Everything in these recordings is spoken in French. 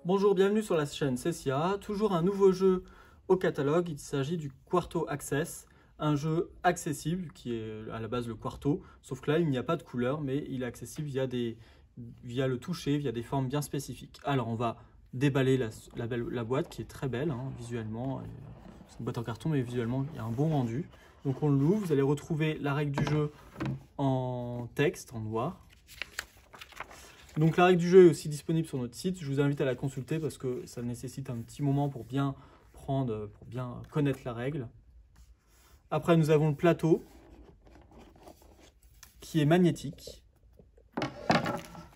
Bonjour, bienvenue sur la chaîne Cessia. Toujours un nouveau jeu au catalogue. Il s'agit du Quarto Access, un jeu accessible qui est à la base le Quarto, sauf que là il n'y a pas de couleur, mais il est accessible via le toucher, via des formes bien spécifiques. Alors on va déballer la boîte qui est très belle visuellement. C'est une boîte en carton, mais visuellement il y a un bon rendu. Donc on l'ouvre, vous allez retrouver la règle du jeu en texte, en noir. Donc la règle du jeu est aussi disponible sur notre site. Je vous invite à la consulter parce que ça nécessite un petit moment pour bien connaître la règle. Après, nous avons le plateau qui est magnétique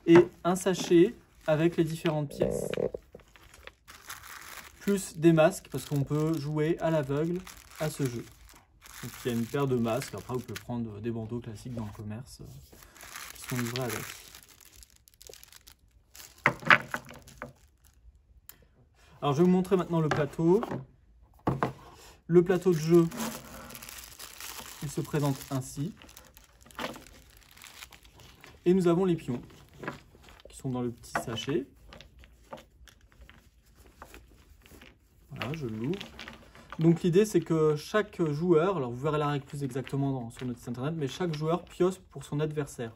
et un sachet avec les différentes pièces. Plus des masques parce qu'on peut jouer à l'aveugle à ce jeu. Donc il y a une paire de masques. Après, vous pouvez prendre des bandeaux classiques dans le commerce qui sont livrés avec. Alors, je vais vous montrer maintenant le plateau. Le plateau de jeu, il se présente ainsi. Et nous avons les pions qui sont dans le petit sachet. Voilà, je l'ouvre. Donc, l'idée, c'est que chaque joueur, alors vous verrez la règle plus exactement sur notre site internet, mais chaque joueur pioche pour son adversaire.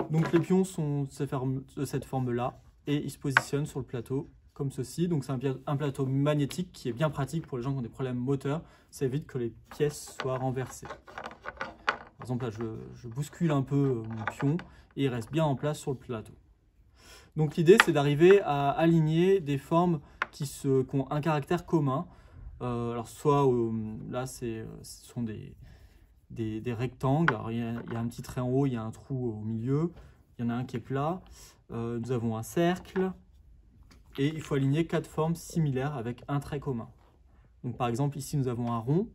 Donc, les pions sont de cette forme-là et ils se positionnent sur le plateau comme ceci. Donc c'est un plateau magnétique qui est bien pratique pour les gens qui ont des problèmes moteurs. Ça évite que les pièces soient renversées. Par exemple là je bouscule un peu mon pion et il reste bien en place sur le plateau. Donc l'idée c'est d'arriver à aligner des formes qui ont un caractère commun. Alors soit là ce sont des rectangles. Alors, il y a un petit trait en haut, il y a un trou au milieu. Il y en a un qui est plat. Nous avons un cercle. Et il faut aligner 4 formes similaires avec un trait commun. Donc par exemple, ici nous avons un rond,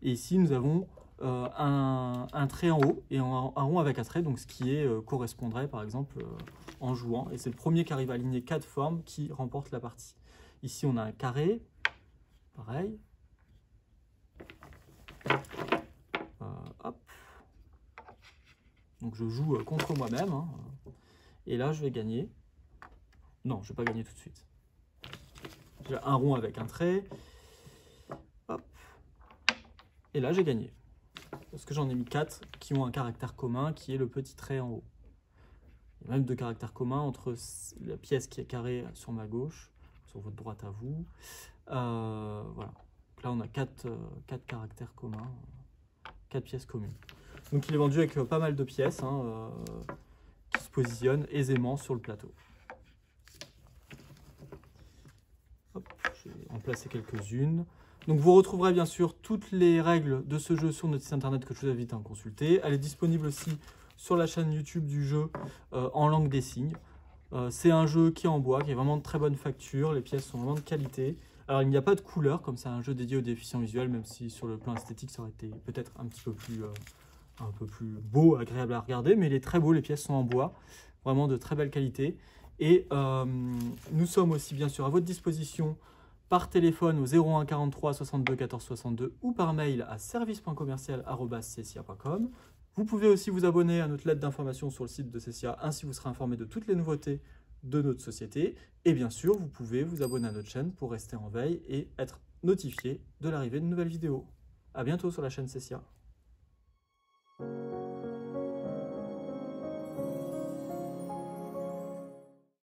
et ici nous avons un trait en haut, et un rond avec un trait, donc ce qui correspondrait par exemple en jouant. Et c'est le premier qui arrive à aligner 4 formes qui remporte la partie. Ici on a un carré, pareil. Hop. Donc je joue contre moi-même, et là je vais gagner. Non, je ne vais pas gagner tout de suite. J'ai un rond avec un trait. Hop. Et là, j'ai gagné. Parce que j'en ai mis 4 qui ont un caractère commun, qui est le petit trait en haut. Il y a même 2 caractères communs entre la pièce qui est carrée sur ma gauche, sur votre droite à vous. Voilà. Donc là, on a 4 caractères communs, 4 pièces communes. Donc, il est vendu avec pas mal de pièces qui se positionnent aisément sur le plateau. Je vais en placer quelques-unes. Donc vous retrouverez bien sûr toutes les règles de ce jeu sur notre site internet que je vous invite à consulter. Elle est disponible aussi sur la chaîne YouTube du jeu en langue des signes. C'est un jeu qui est en bois, qui est vraiment de très bonne facture. Les pièces sont vraiment de qualité. Alors il n'y a pas de couleur, comme c'est un jeu dédié aux déficients visuels, même si sur le plan esthétique ça aurait été peut-être un peu plus beau, agréable à regarder. Mais il est très beau, les pièces sont en bois, vraiment de très belle qualité. Et nous sommes aussi bien sûr à votre disposition par téléphone au 01 43 62 14 62 ou par mail à service.commercial@cessia.com. Vous pouvez aussi vous abonner à notre lettre d'information sur le site de Cessia, ainsi vous serez informé de toutes les nouveautés de notre société. Et bien sûr, vous pouvez vous abonner à notre chaîne pour rester en veille et être notifié de l'arrivée de nouvelles vidéos. À bientôt sur la chaîne Cessia.